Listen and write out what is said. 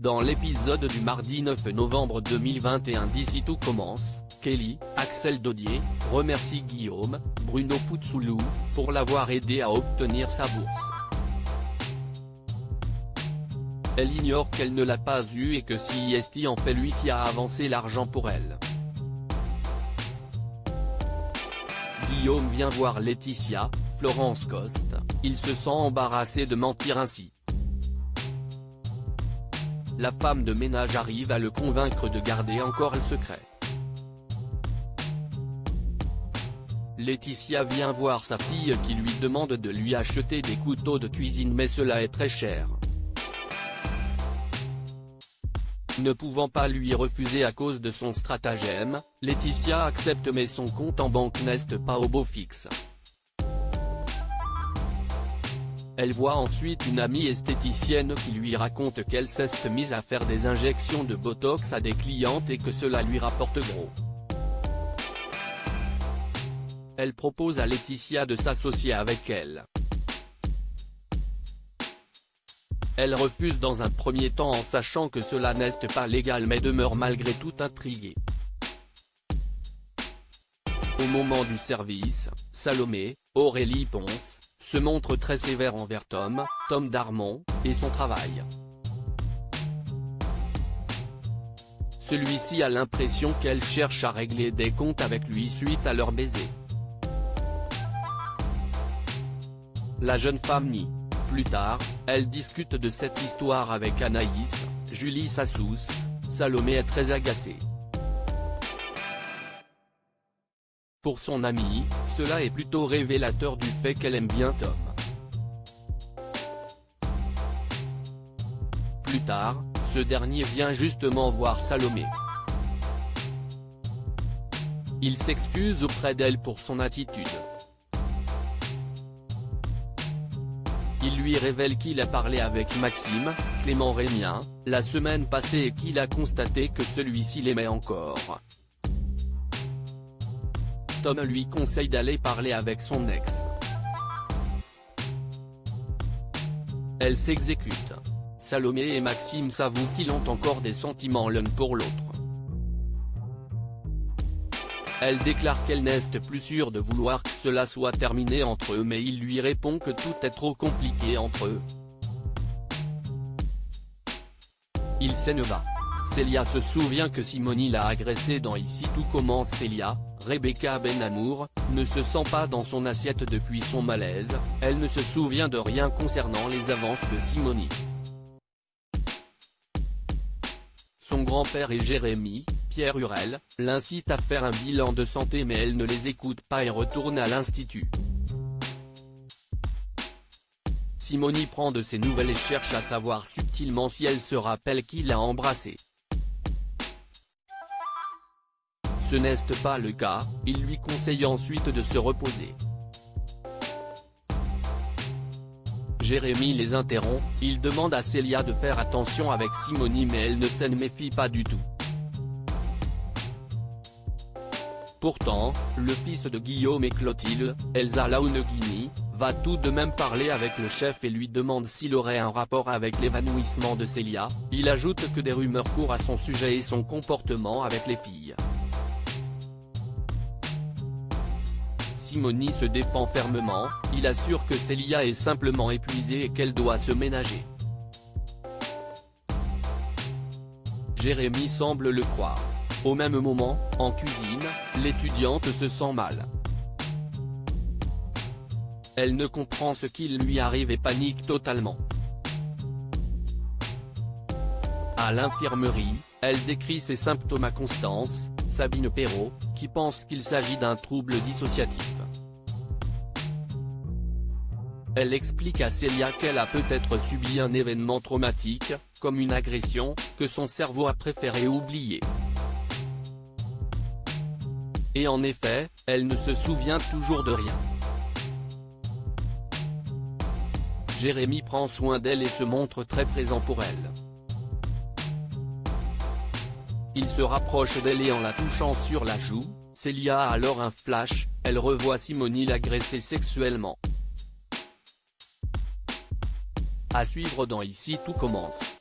Dans l'épisode du mardi 9 novembre 2021 d'Ici tout commence, Kelly, Axel Dodier, remercie Guillaume, Bruno Puzoulou, pour l'avoir aidé à obtenir sa bourse. Elle ignore qu'elle ne l'a pas eu et que si est en fait lui qui a avancé l'argent pour elle. Guillaume vient voir Laetitia, Florence Coste, il se sent embarrassé de mentir ainsi. La femme de ménage arrive à le convaincre de garder encore le secret. Laetitia vient voir sa fille qui lui demande de lui acheter des couteaux de cuisine mais cela est très cher. Ne pouvant pas lui refuser à cause de son stratagème, Laetitia accepte mais son compte en banque n'est pas au beau fixe. Elle voit ensuite une amie esthéticienne qui lui raconte qu'elle s'est mise à faire des injections de botox à des clientes et que cela lui rapporte gros. Elle propose à Laetitia de s'associer avec elle. Elle refuse dans un premier temps en sachant que cela n'est pas légal mais demeure malgré tout intriguée. Au moment du service, Salomé, Aurélie Ponce, se montre très sévère envers Tom Darmon, et son travail. Celui-ci a l'impression qu'elle cherche à régler des comptes avec lui suite à leur baiser. La jeune femme nie. Plus tard, elle discute de cette histoire avec Anaïs, Julie Sassous, Salomé est très agacée. Pour son amie, cela est plutôt révélateur du fait qu'elle aime bien Tom. Plus tard, ce dernier vient justement voir Salomé. Il s'excuse auprès d'elle pour son attitude. Il lui révèle qu'il a parlé avec Maxime, Clément Rémien, la semaine passée et qu'il a constaté que celui-ci l'aimait encore. Tom lui conseille d'aller parler avec son ex. Elle s'exécute. Salomé et Maxime s'avouent qu'ils ont encore des sentiments l'un pour l'autre. Elle déclare qu'elle n'est plus sûre de vouloir que cela soit terminé entre eux mais il lui répond que tout est trop compliqué entre eux. Il s'en va. Célia se souvient que Simony l'a agressée dans Ici tout commence. Célia, Rebecca Benamour, ne se sent pas dans son assiette depuis son malaise, elle ne se souvient de rien concernant les avances de Simony. Son grand-père et Jérémy, Pierre Hurel, l'incitent à faire un bilan de santé mais elle ne les écoute pas et retourne à l'institut. Simony prend de ses nouvelles et cherche à savoir subtilement si elle se rappelle qui l'a embrassée. Ce n'est pas le cas, il lui conseille ensuite de se reposer. Jérémy les interrompt, il demande à Célia de faire attention avec Simony mais elle ne s'en méfie pas du tout. Pourtant, le fils de Guillaume et Clotilde, Elsa Launeghini, va tout de même parler avec le chef et lui demande s'il aurait un rapport avec l'évanouissement de Célia, il ajoute que des rumeurs courent à son sujet et son comportement avec les filles. Simony se défend fermement, il assure que Célia est simplement épuisée et qu'elle doit se ménager. Jérémy semble le croire. Au même moment, en cuisine, l'étudiante se sent mal. Elle ne comprend ce qui lui arrive et panique totalement. À l'infirmerie, elle décrit ses symptômes à Constance, Sabine Perrault, qui pense qu'il s'agit d'un trouble dissociatif. Elle explique à Célia qu'elle a peut-être subi un événement traumatique, comme une agression, que son cerveau a préféré oublier. Et en effet, elle ne se souvient toujours de rien. Jérémy prend soin d'elle et se montre très présent pour elle. Il se rapproche d'elle et en la touchant sur la joue, Célia a alors un flash, elle revoit Simony l'agresser sexuellement. À suivre dans Ici tout commence.